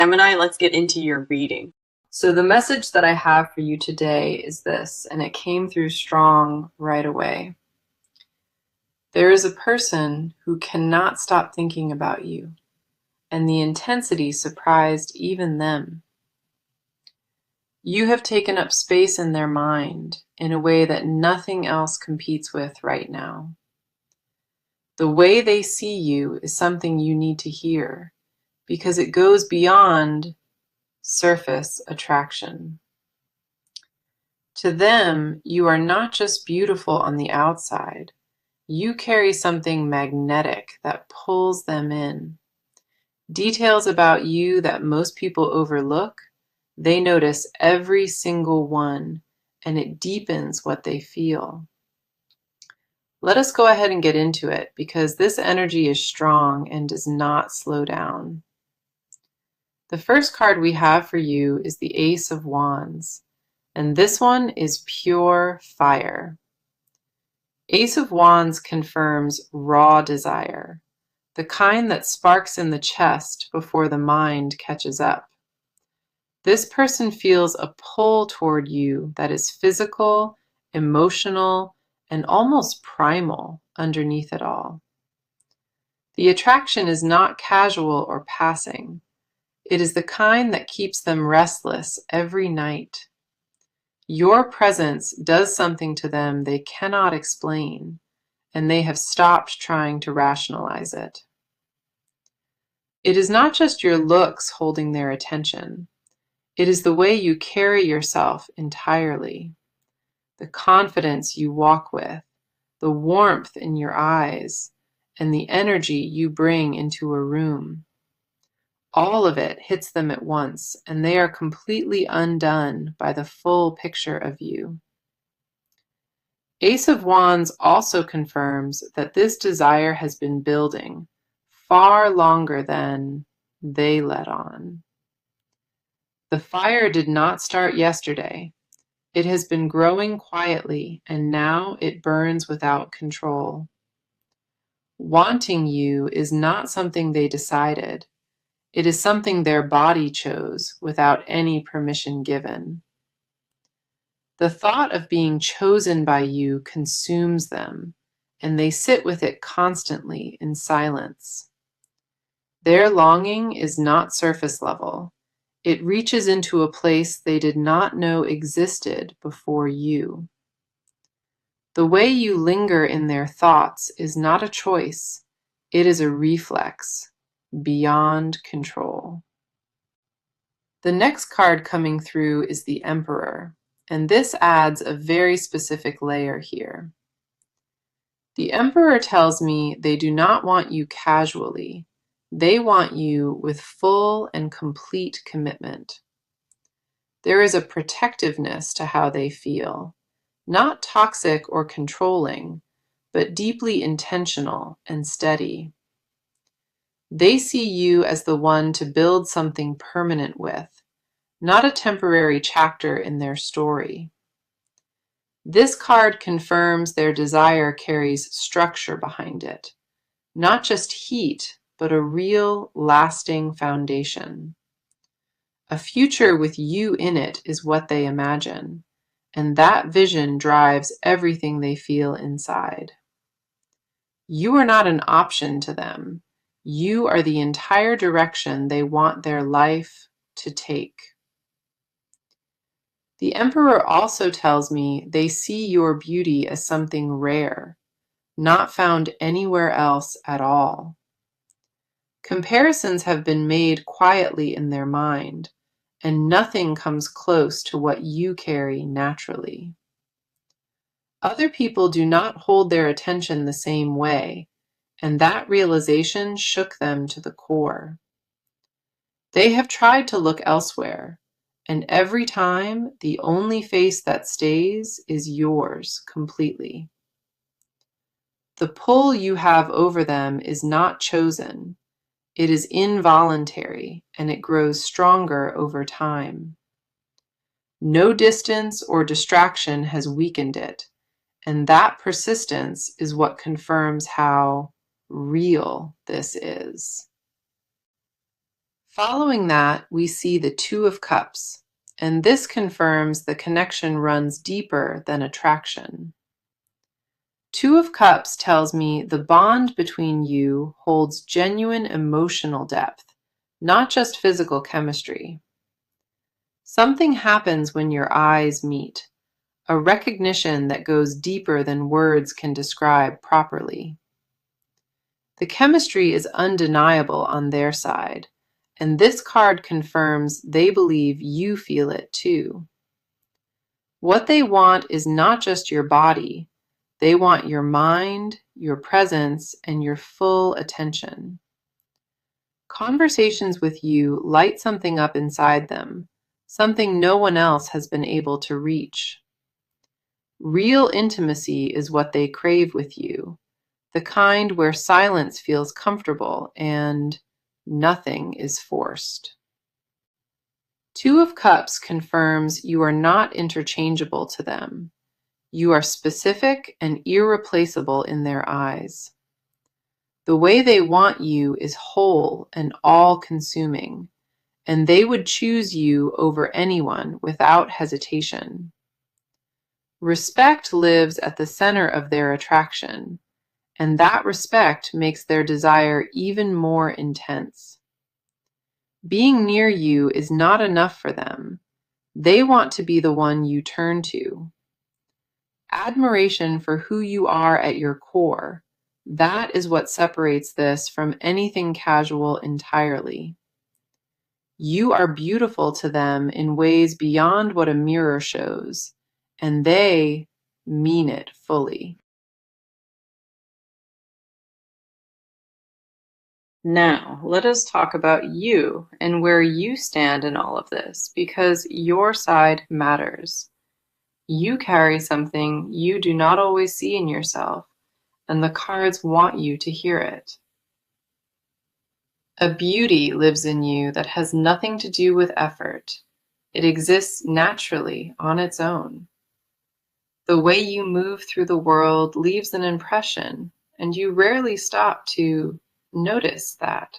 Gemini, let's get into your reading. So the message that I have for you today is this, and it came through strong right away. There is a person who cannot stop thinking about you, and the intensity surprised even them. You have taken up space in their mind in a way that nothing else competes with right now. The way they see you is something you need to hear because it goes beyond surface attraction. To them, you are not just beautiful on the outside. You carry something magnetic that pulls them in. Details about you that most people overlook, they notice every single one, and it deepens what they feel. Let us go ahead and get into it because this energy is strong and does not slow down. The first card we have for you is the Ace of Wands, and this one is pure fire. Ace of Wands confirms raw desire, the kind that sparks in the chest before the mind catches up. This person feels a pull toward you that is physical, emotional, and almost primal underneath it all. The attraction is not casual or passing. It is the kind that keeps them restless every night. Your presence does something to them they cannot explain, and they have stopped trying to rationalize it. It is not just your looks holding their attention. It is the way you carry yourself entirely, the confidence you walk with, the warmth in your eyes, and the energy you bring into a room. All of it hits them at once, and they are completely undone by the full picture of you. Ace of Wands also confirms that this desire has been building far longer than they let on. The fire did not start yesterday. It has been growing quietly, and now it burns without control. Wanting you is not something they decided. It is something their body chose without any permission given. The thought of being chosen by you consumes them, and they sit with it constantly in silence. Their longing is not surface level. It reaches into a place they did not know existed before you. The way you linger in their thoughts is not a choice. It is a reflex, beyond control. The next card coming through is the Emperor, and this adds a very specific layer here. The Emperor tells me they do not want you casually. They want you with full and complete commitment. There is a protectiveness to how they feel, not toxic or controlling, but deeply intentional and steady. They see you as the one to build something permanent with, not a temporary chapter in their story. This card confirms their desire carries structure behind it, not just heat, but a real, lasting foundation. A future with you in it is what they imagine, and that vision drives everything they feel inside. You are not an option to them. You are the entire direction they want their life to take. The Emperor also tells me they see your beauty as something rare, not found anywhere else at all. Comparisons have been made quietly in their mind, and nothing comes close to what you carry naturally. Other people do not hold their attention the same way, and that realization shook them to the core. They have tried to look elsewhere, and every time the only face that stays is yours completely. The pull you have over them is not chosen. It is involuntary, and it grows stronger over time. No distance or distraction has weakened it, and that persistence is what confirms how real this is. Following that, we see the Two of Cups, and this confirms the connection runs deeper than attraction. Two of Cups tells me the bond between you holds genuine emotional depth, not just physical chemistry. Something happens when your eyes meet, a recognition that goes deeper than words can describe properly. The chemistry is undeniable on their side, and this card confirms they believe you feel it too. What they want is not just your body, they want your mind, your presence, and your full attention. Conversations with you light something up inside them, something no one else has been able to reach. Real intimacy is what they crave with you, the kind where silence feels comfortable and nothing is forced. Two of Cups confirms you are not interchangeable to them. You are specific and irreplaceable in their eyes. The way they want you is whole and all-consuming, and they would choose you over anyone without hesitation. Respect lives at the center of their attraction, and that respect makes their desire even more intense. Being near you is not enough for them. They want to be the one you turn to. Admiration for who you are at your core, that is what separates this from anything casual entirely. You are beautiful to them in ways beyond what a mirror shows, and they mean it fully. Now, let us talk about you and where you stand in all of this, because your side matters. You carry something you do not always see in yourself, and the cards want you to hear it. A beauty lives in you that has nothing to do with effort. It exists naturally on its own. The way you move through the world leaves an impression, and you rarely stop to notice that.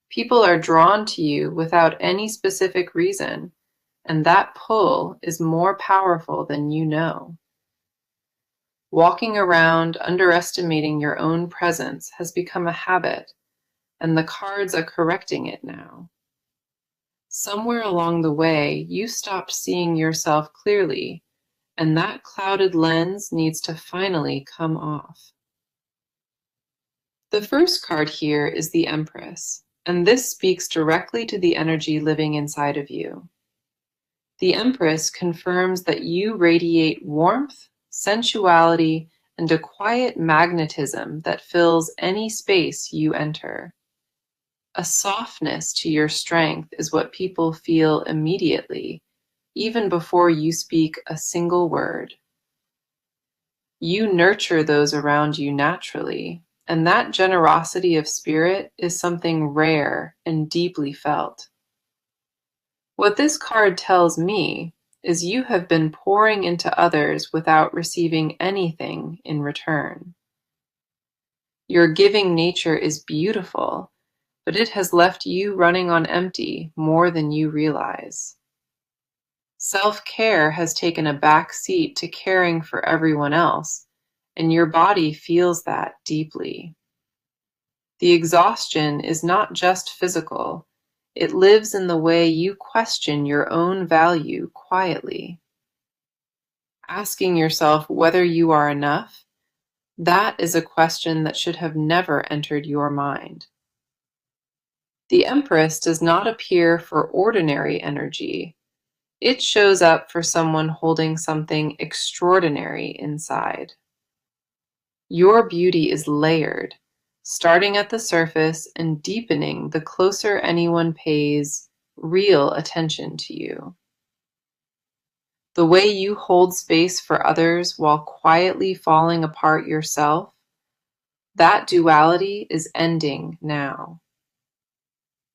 People are drawn to you without any specific reason, and that pull is more powerful than you know. Walking around underestimating your own presence has become a habit, and the cards are correcting it now. Somewhere along the way, you stopped seeing yourself clearly, and that clouded lens needs to finally come off. The first card here is the Empress, and this speaks directly to the energy living inside of you. The Empress confirms that you radiate warmth, sensuality, and a quiet magnetism that fills any space you enter. A softness to your strength is what people feel immediately, even before you speak a single word. You nurture those around you naturally, and that generosity of spirit is something rare and deeply felt. What this card tells me is you have been pouring into others without receiving anything in return. Your giving nature is beautiful, but it has left you running on empty more than you realize. Self-care has taken a back seat to caring for everyone else, and your body feels that deeply. The exhaustion is not just physical, it lives in the way you question your own value quietly. Asking yourself whether you are enough, that is a question that should have never entered your mind. The Empress does not appear for ordinary energy. It shows up for someone holding something extraordinary inside. Your beauty is layered, starting at the surface and deepening the closer anyone pays real attention to you. The way you hold space for others while quietly falling apart yourself, that duality is ending now.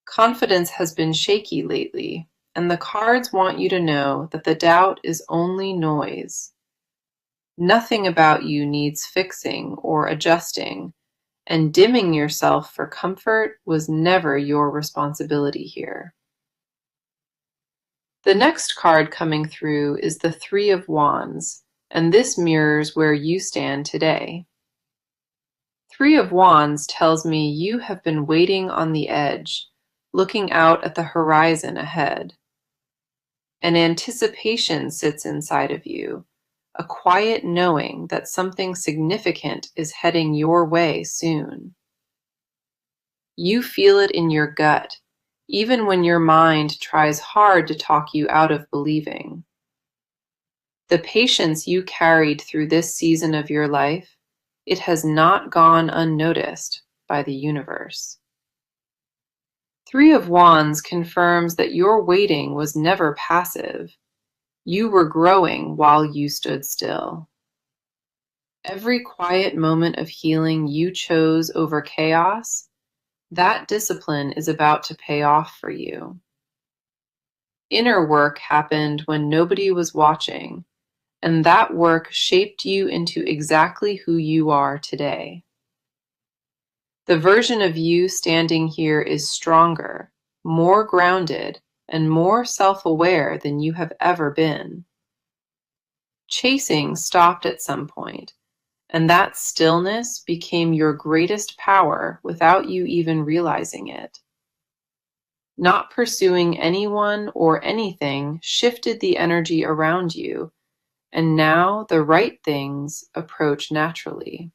Confidence has been shaky lately, and the cards want you to know that the doubt is only noise. Nothing about you needs fixing or adjusting, and dimming yourself for comfort was never your responsibility here. The next card coming through is the Three of Wands, and this mirrors where you stand today. Three of Wands tells me you have been waiting on the edge, looking out at the horizon ahead. An anticipation sits inside of you, a quiet knowing that something significant is heading your way soon. You feel it in your gut, even when your mind tries hard to talk you out of believing. The patience you carried through this season of your life, it has not gone unnoticed by the universe. Three of Wands confirms that your waiting was never passive. You were growing while you stood still. Every quiet moment of healing you chose over chaos, that discipline is about to pay off for you. Inner work happened when nobody was watching, and that work shaped you into exactly who you are today. The version of you standing here is stronger, more grounded, and more self-aware than you have ever been. Chasing stopped at some point, and that stillness became your greatest power without you even realizing it. Not pursuing anyone or anything shifted the energy around you, and now the right things approach naturally.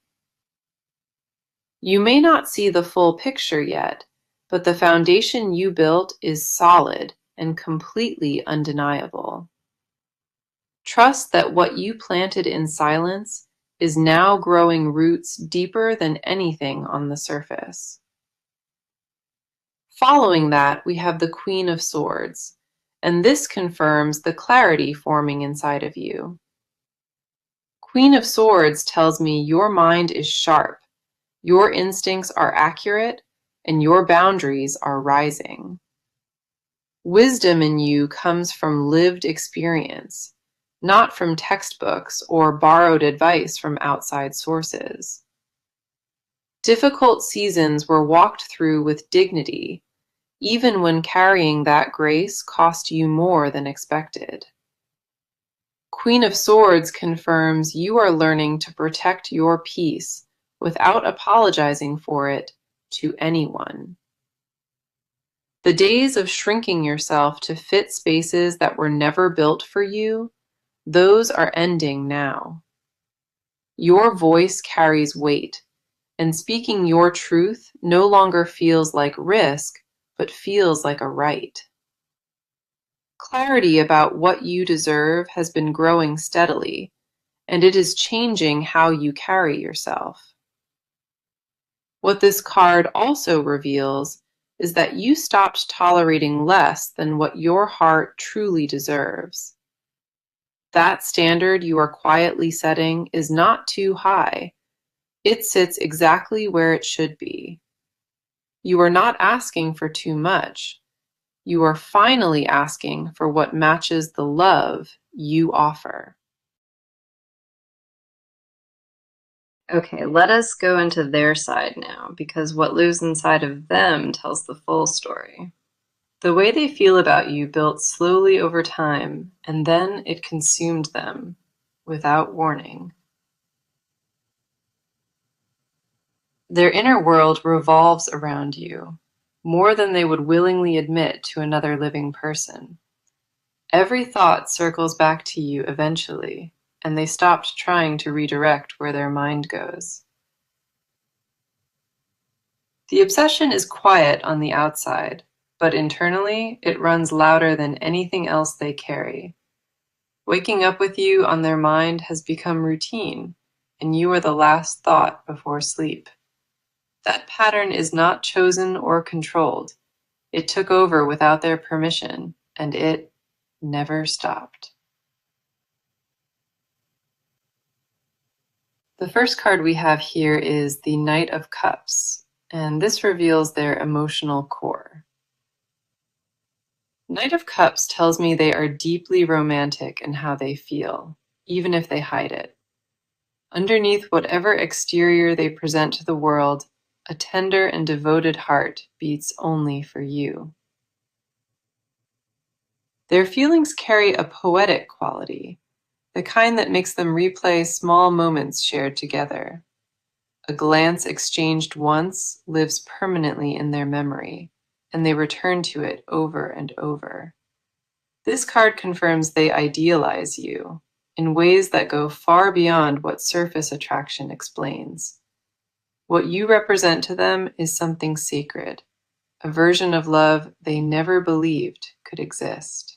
You may not see the full picture yet, but the foundation you built is solid and completely undeniable. Trust that what you planted in silence is now growing roots deeper than anything on the surface. Following that, we have the Queen of Swords, and this confirms the clarity forming inside of you. Queen of Swords tells me your mind is sharp, your instincts are accurate, and your boundaries are rising. Wisdom in you comes from lived experience, not from textbooks or borrowed advice from outside sources. Difficult seasons were walked through with dignity, even when carrying that grace cost you more than expected. Queen of Swords confirms you are learning to protect your peace without apologizing for it to anyone. The days of shrinking yourself to fit spaces that were never built for you, those are ending now. Your voice carries weight, and speaking your truth no longer feels like risk, but feels like a right. Clarity about what you deserve has been growing steadily, and it is changing how you carry yourself. What this card also reveals is that you stopped tolerating less than what your heart truly deserves. That standard you are quietly setting is not too high. It sits exactly where it should be. You are not asking for too much. You are finally asking for what matches the love you offer. Okay, let us go into their side now, because what lives inside of them tells the full story. The way they feel about you built slowly over time, and then it consumed them without warning. Their inner world revolves around you, more than they would willingly admit to another living person. Every thought circles back to you eventually, and they stopped trying to redirect where their mind goes. The obsession is quiet on the outside, but internally it runs louder than anything else they carry. Waking up with you on their mind has become routine, and you are the last thought before sleep. That pattern is not chosen or controlled. It took over without their permission, and it never stopped. The first card we have here is the Knight of Cups, and this reveals their emotional core. Knight of Cups tells me they are deeply romantic in how they feel, even if they hide it. Underneath whatever exterior they present to the world, A tender and devoted heart beats only for you. Their feelings carry a poetic quality, the kind that makes them replay small moments shared together. A glance exchanged once lives permanently in their memory, and they return to it over and over. This card confirms they idealize you in ways that go far beyond what surface attraction explains. What you represent to them is something sacred, a version of love they never believed could exist.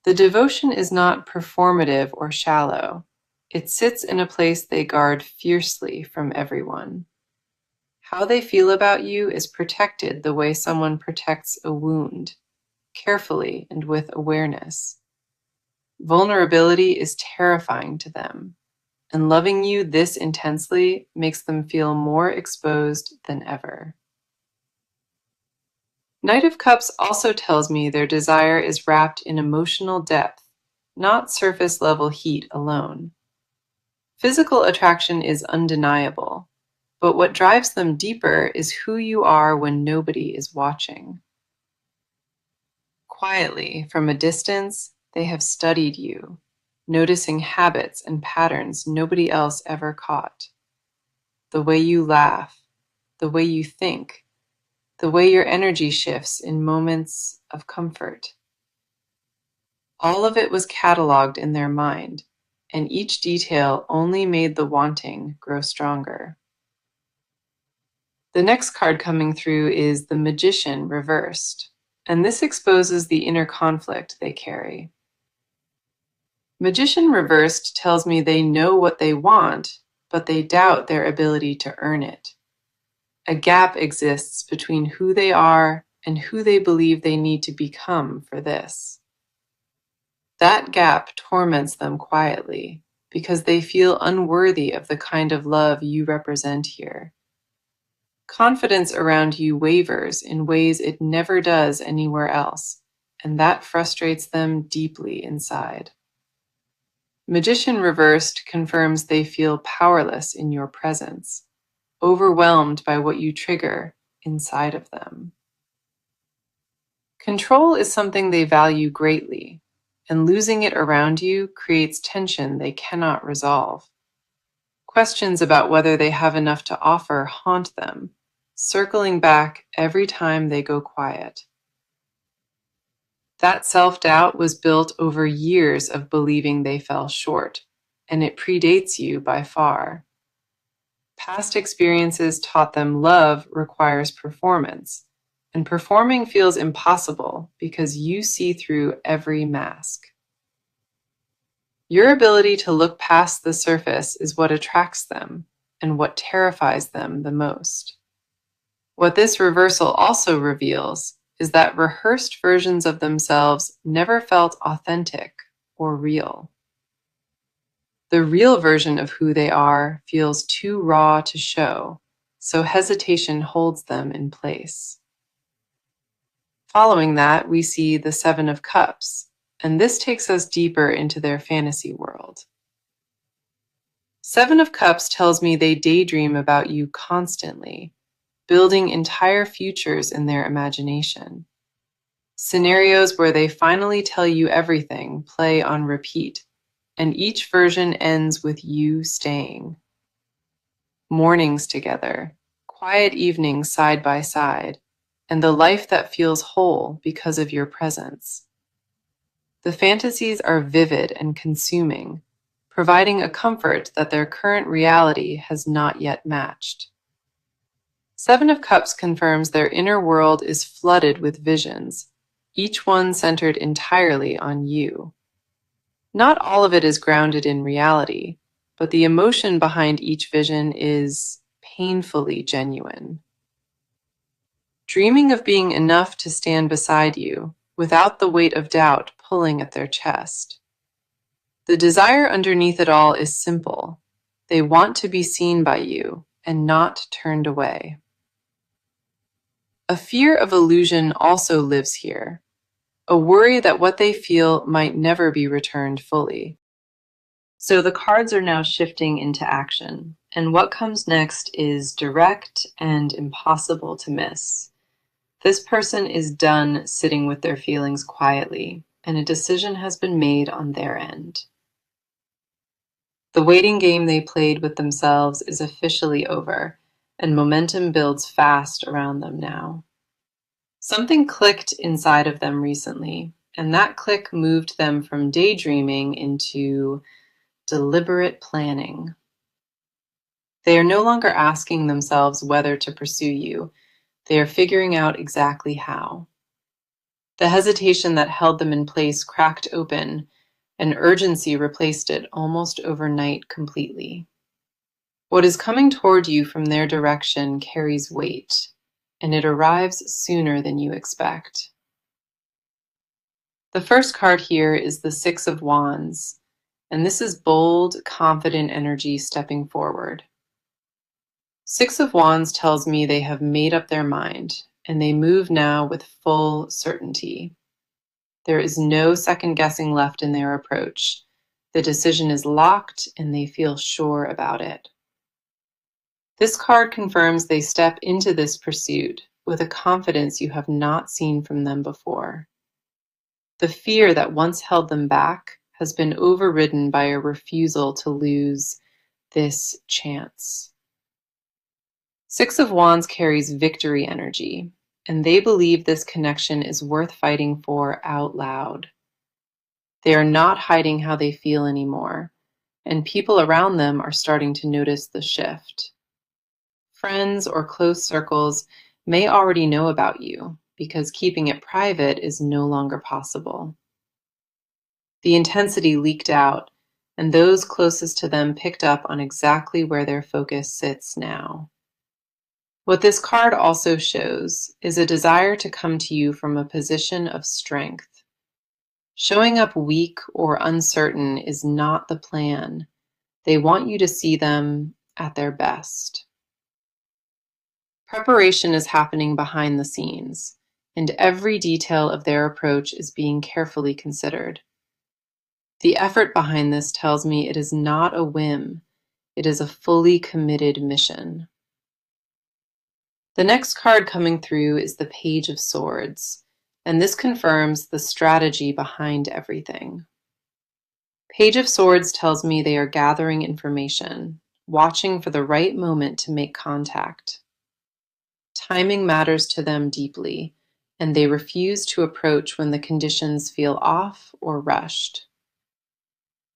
The devotion is not performative or shallow. It sits in a place they guard fiercely from everyone. How they feel about you is protected the way someone protects a wound, carefully and with awareness. Vulnerability is terrifying to them, and loving you this intensely makes them feel more exposed than ever. Knight of Cups also tells me their desire is wrapped in emotional depth, not surface-level heat alone. Physical attraction is undeniable, but what drives them deeper is who you are when nobody is watching. Quietly, from a distance, they have studied you, noticing habits and patterns nobody else ever caught. The way you laugh, the way you think, the way your energy shifts in moments of comfort. All of it was cataloged in their mind, and each detail only made the wanting grow stronger. The next card coming through is the Magician reversed, and this exposes the inner conflict they carry. Magician reversed tells me they know what they want, but they doubt their ability to earn it. A gap exists between who they are and who they believe they need to become for this. That gap torments them quietly because they feel unworthy of the kind of love you represent here. Confidence around you wavers in ways it never does anywhere else, and that frustrates them deeply inside. Magician reversed confirms they feel powerless in your presence, overwhelmed by what you trigger inside of them. Control is something they value greatly, and losing it around you creates tension they cannot resolve. Questions about whether they have enough to offer haunt them, circling back every time they go quiet. That self-doubt was built over years of believing they fell short, and it predates you by far. Past experiences taught them love requires performance, and performing feels impossible because you see through every mask. Your ability to look past the surface is what attracts them and what terrifies them the most. What this reversal also reveals is that rehearsed versions of themselves never felt authentic or real. The real version of who they are feels too raw to show, so hesitation holds them in place. Following that, we see the Seven of Cups, and this takes us deeper into their fantasy world. Seven of Cups tells me they daydream about you constantly, building entire futures in their imagination. Scenarios where they finally tell you everything play on repeat, and each version ends with you staying. Mornings together, quiet evenings side by side, and the life that feels whole because of your presence. The fantasies are vivid and consuming, providing a comfort that their current reality has not yet matched. Seven of Cups confirms their inner world is flooded with visions, each one centered entirely on you. Not all of it is grounded in reality, but the emotion behind each vision is painfully genuine. Dreaming of being enough to stand beside you, without the weight of doubt pulling at their chest. The desire underneath it all is simple. They want to be seen by you and not turned away. A fear of illusion also lives here, a worry that what they feel might never be returned fully. So the cards are now shifting into action, And what comes next is direct and impossible to miss. This person is done sitting with their feelings quietly, and a decision has been made on their end. The waiting game they played with themselves is officially over, and momentum builds fast around them now. Something clicked inside of them recently, and that click moved them from daydreaming into deliberate planning. They are no longer asking themselves whether to pursue you. They are figuring out exactly how. The hesitation that held them in place cracked open, and urgency replaced it almost overnight completely. What is coming toward you from their direction carries weight, and it arrives sooner than you expect. The first card here is the Six of Wands, and this is bold, confident energy stepping forward. Six of Wands tells me they have made up their mind, and they move now with full certainty. There is no second guessing left in their approach. The decision is locked, and they feel sure about it. This card confirms they step into this pursuit with a confidence you have not seen from them before. The fear that once held them back has been overridden by a refusal to lose this chance. Six of Wands carries victory energy, and they believe this connection is worth fighting for out loud. They are not hiding how they feel anymore, and people around them are starting to notice the shift. Friends or close circles may already know about you because keeping it private is no longer possible. The intensity leaked out, and those closest to them picked up on exactly where their focus sits now. What this card also shows is a desire to come to you from a position of strength. Showing up weak or uncertain is not the plan. They want you to see them at their best. Preparation is happening behind the scenes, and every detail of their approach is being carefully considered. The effort behind this tells me it is not a whim, it is a fully committed mission. The next card coming through is the Page of Swords, and this confirms the strategy behind everything. Page of Swords tells me they are gathering information, watching for the right moment to make contact. Timing matters to them deeply, and they refuse to approach when the conditions feel off or rushed.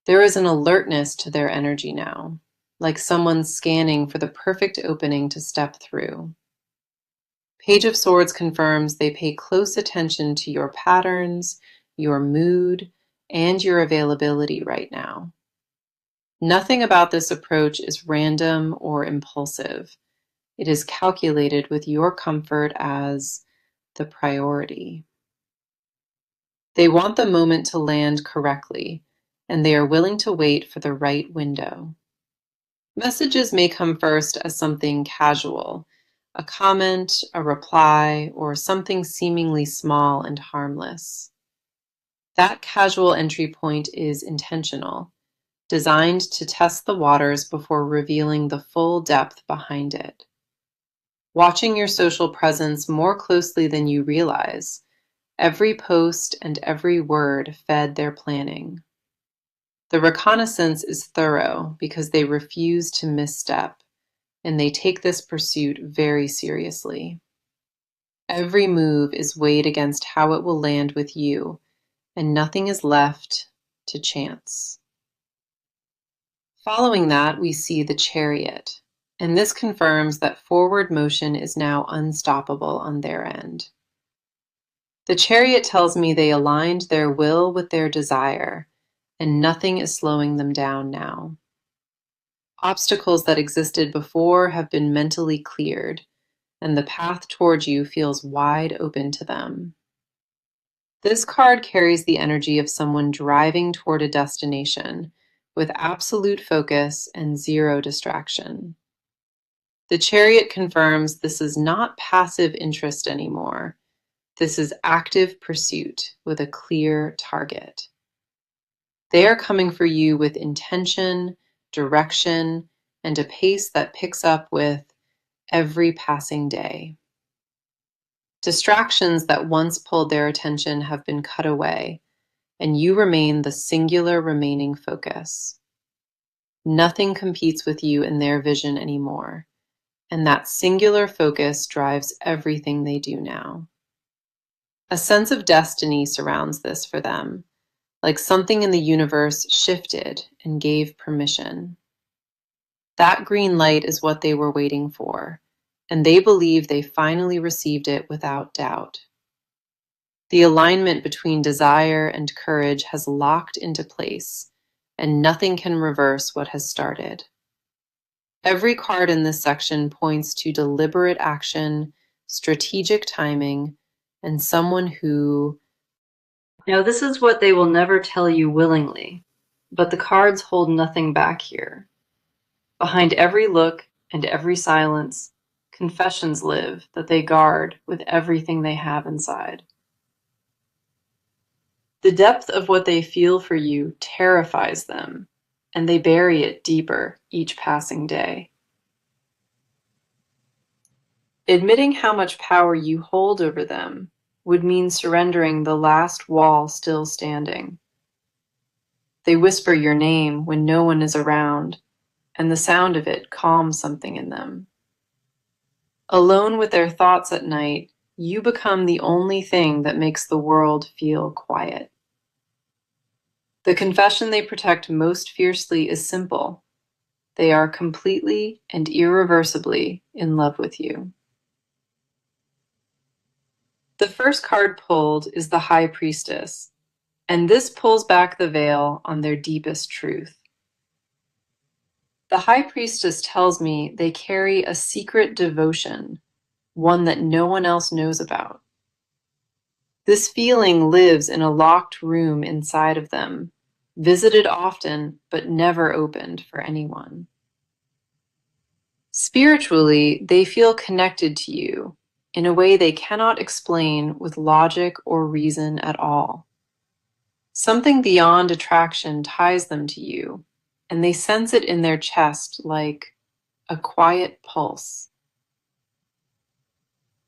There is an alertness to their energy now, like someone scanning for the perfect opening to step through. Page of Swords confirms they pay close attention to your patterns, your mood, and your availability right now. Nothing about this approach is random or impulsive. It is calculated with your comfort as the priority. They want the moment to land correctly, and they are willing to wait for the right window. Messages may come first as something casual, a comment, a reply, or something seemingly small and harmless. That casual entry point is intentional, designed to test the waters before revealing the full depth behind it. Watching your social presence more closely than you realize, every post and every word fed their planning. The reconnaissance is thorough because they refuse to misstep, and they take this pursuit very seriously. Every move is weighed against how it will land with you, and nothing is left to chance. Following that, we see the Chariot, and this confirms that forward motion is now unstoppable on their end. The Chariot tells me they aligned their will with their desire, and nothing is slowing them down now. Obstacles that existed before have been mentally cleared, and the path towards you feels wide open to them. This card carries the energy of someone driving toward a destination with absolute focus and zero distraction. The Chariot confirms this is not passive interest anymore. This is active pursuit with a clear target. They are coming for you with intention, direction, and a pace that picks up with every passing day. Distractions that once pulled their attention have been cut away, and you remain the singular remaining focus. Nothing competes with you in their vision anymore, and that singular focus drives everything they do now. A sense of destiny surrounds this for them, like something in the universe shifted and gave permission. That green light is what they were waiting for, and they believe they finally received it without doubt. The alignment between desire and courage has locked into place, and nothing can reverse what has started. Every card in this section points to deliberate action, strategic timing, and someone who... Now, this is what they will never tell you willingly, but the cards hold nothing back here. Behind every look and every silence, confessions live that they guard with everything they have inside. The depth of what they feel for you terrifies them, and they bury it deeper each passing day. Admitting how much power you hold over them would mean surrendering the last wall still standing. They whisper your name when no one is around, and the sound of it calms something in them. Alone with their thoughts at night, you become the only thing that makes the world feel quiet. The confession they protect most fiercely is simple. They are completely and irreversibly in love with you. The first card pulled is the High Priestess, and this pulls back the veil on their deepest truth. The High Priestess tells me they carry a secret devotion, one that no one else knows about. This feeling lives in a locked room inside of them, visited often but never opened for anyone. Spiritually, they feel connected to you in a way they cannot explain with logic or reason at all. Something beyond attraction ties them to you, and they sense it in their chest like a quiet pulse.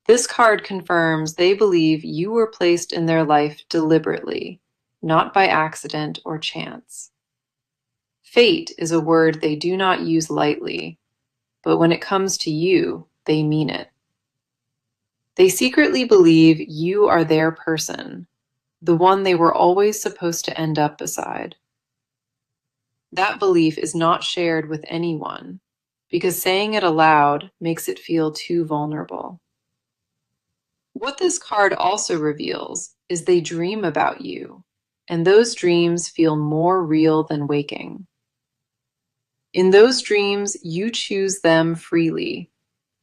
This card confirms they believe you were placed in their life deliberately, not by accident or chance. Fate is a word they do not use lightly, but when it comes to you, they mean it. They secretly believe you are their person, the one they were always supposed to end up beside. That belief is not shared with anyone, because saying it aloud makes it feel too vulnerable. What this card also reveals is they dream about you, and those dreams feel more real than waking. In those dreams, you choose them freely,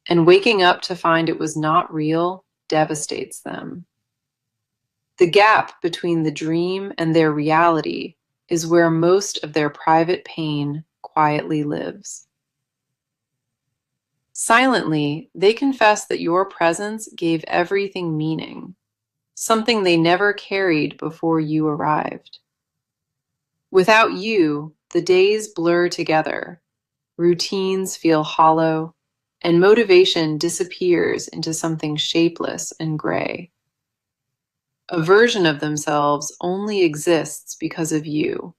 and waking up to find it was not real devastates them. The gap between the dream and their reality is where most of their private pain quietly lives. Silently, they confess that your presence gave everything meaning, something they never carried before you arrived. Without you, the days blur together, routines feel hollow, and motivation disappears into something shapeless and gray. A version of themselves only exists because of you,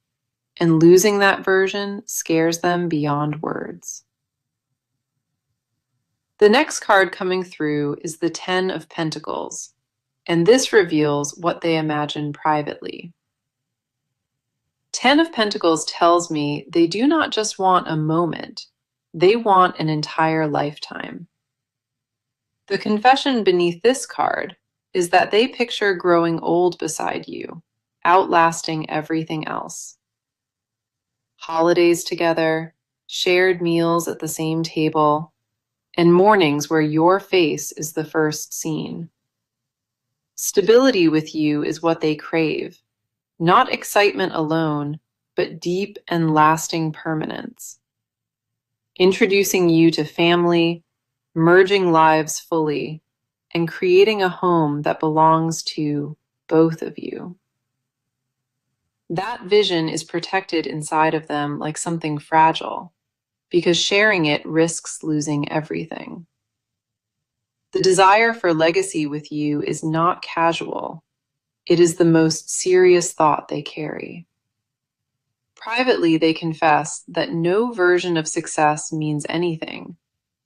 and losing that version scares them beyond words. The next card coming through is the Ten of Pentacles, and this reveals what they imagine privately. Ten of Pentacles tells me they do not just want a moment, they want an entire lifetime. The confession beneath this card is that they picture growing old beside you, outlasting everything else. Holidays together, shared meals at the same table, and mornings where your face is the first seen. Stability with you is what they crave, not excitement alone, but deep and lasting permanence. Introducing you to family, merging lives fully, and creating a home that belongs to both of you. That vision is protected inside of them like something fragile, because sharing it risks losing everything. The desire for legacy with you is not casual. It is the most serious thought they carry. Privately, they confess that no version of success means anything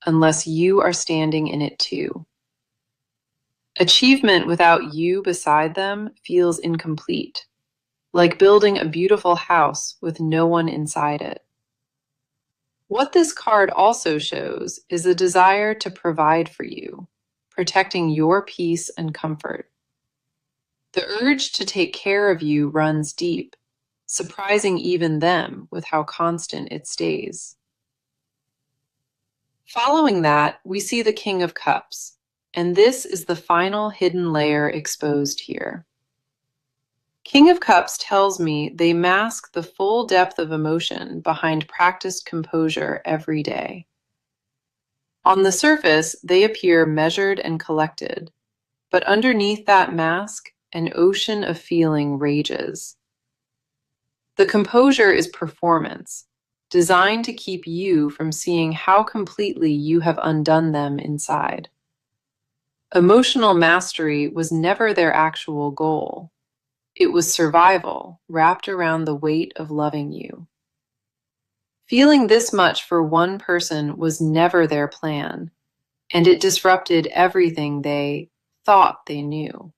unless you are standing in it too. Achievement without you beside them feels incomplete, like building a beautiful house with no one inside it. What this card also shows is a desire to provide for you, protecting your peace and comfort. The urge to take care of you runs deep, surprising even them with how constant it stays. Following that, we see the King of Cups, and this is the final hidden layer exposed here. King of Cups tells me they mask the full depth of emotion behind practiced composure every day. On the surface, they appear measured and collected, but underneath that mask, an ocean of feeling rages. The composure is performance, designed to keep you from seeing how completely you have undone them inside. Emotional mastery was never their actual goal. It was survival wrapped around the weight of loving you. Feeling this much for one person was never their plan, and it disrupted everything they thought they knew.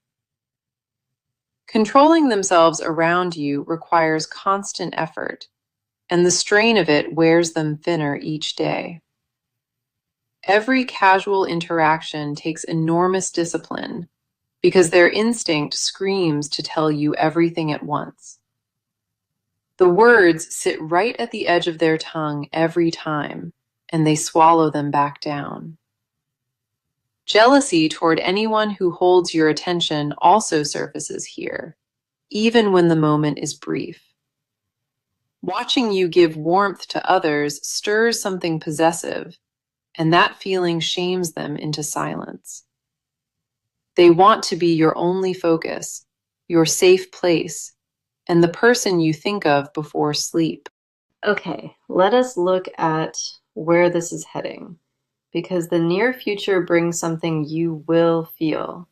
Controlling themselves around you requires constant effort, and the strain of it wears them thinner each day. Every casual interaction takes enormous discipline because their instinct screams to tell you everything at once. The words sit right at the edge of their tongue every time, and they swallow them back down. Jealousy toward anyone who holds your attention also surfaces here, even when the moment is brief. Watching you give warmth to others stirs something possessive, and that feeling shames them into silence. They want to be your only focus, your safe place, and the person you think of before sleep. Okay, let us look at where this is heading, because the near future brings something you will feel.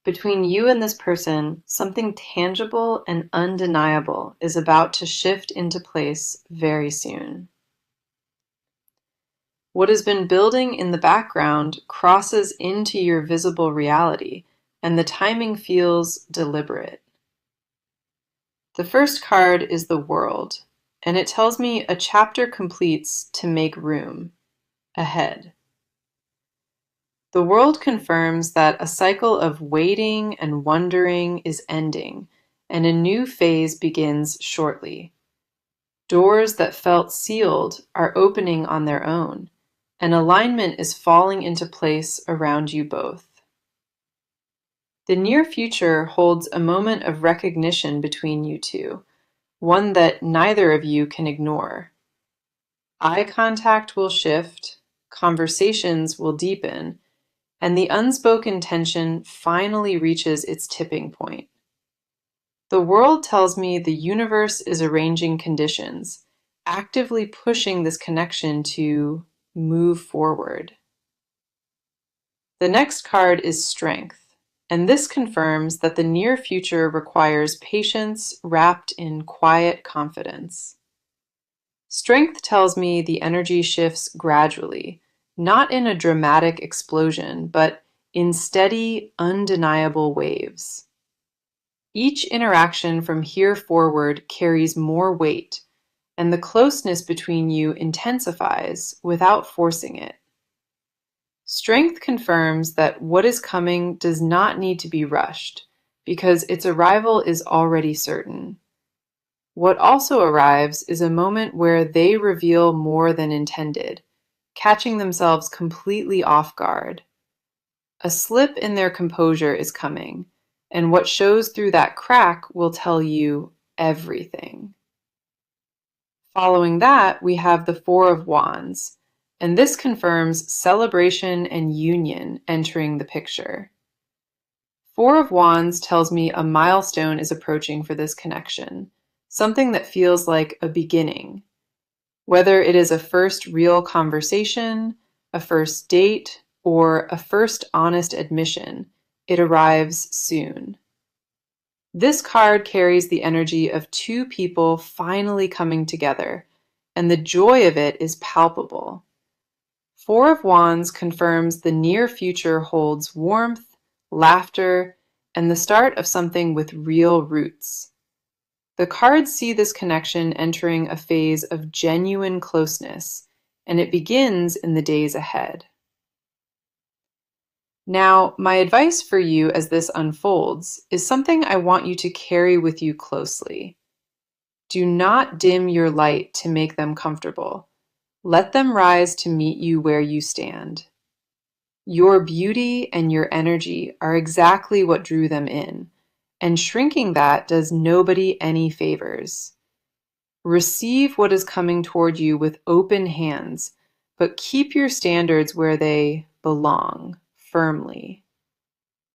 Between you and this person, something tangible and undeniable is about to shift into place very soon. What has been building in the background crosses into your visible reality, and the timing feels deliberate. The first card is the World, and it tells me a chapter completes to make room ahead. The World confirms that a cycle of waiting and wondering is ending, and a new phase begins shortly. Doors that felt sealed are opening on their own, and alignment is falling into place around you both. The near future holds a moment of recognition between you two, one that neither of you can ignore. Eye contact will shift, conversations will deepen, and the unspoken tension finally reaches its tipping point. The World tells me the universe is arranging conditions, actively pushing this connection to move forward. The next card is Strength, and this confirms that the near future requires patience wrapped in quiet confidence. Strength tells me the energy shifts gradually, not in a dramatic explosion, but in steady, undeniable waves. Each interaction from here forward carries more weight, and the closeness between you intensifies without forcing it. Strength confirms that what is coming does not need to be rushed, because its arrival is already certain. What also arrives is a moment where they reveal more than intended, catching themselves completely off guard. A slip in their composure is coming, and what shows through that crack will tell you everything. Following that, we have the Four of Wands, and this confirms celebration and union entering the picture. Four of Wands tells me a milestone is approaching for this connection, something that feels like a beginning. Whether it is a first real conversation, a first date, or a first honest admission, it arrives soon. This card carries the energy of two people finally coming together, and the joy of it is palpable. Four of Wands confirms the near future holds warmth, laughter, and the start of something with real roots. The cards see this connection entering a phase of genuine closeness, and it begins in the days ahead. Now, my advice for you as this unfolds is something I want you to carry with you closely. Do not dim your light to make them comfortable. Let them rise to meet you where you stand. Your beauty and your energy are exactly what drew them in, and shrinking that does nobody any favors. Receive what is coming toward you with open hands, but keep your standards where they belong, firmly.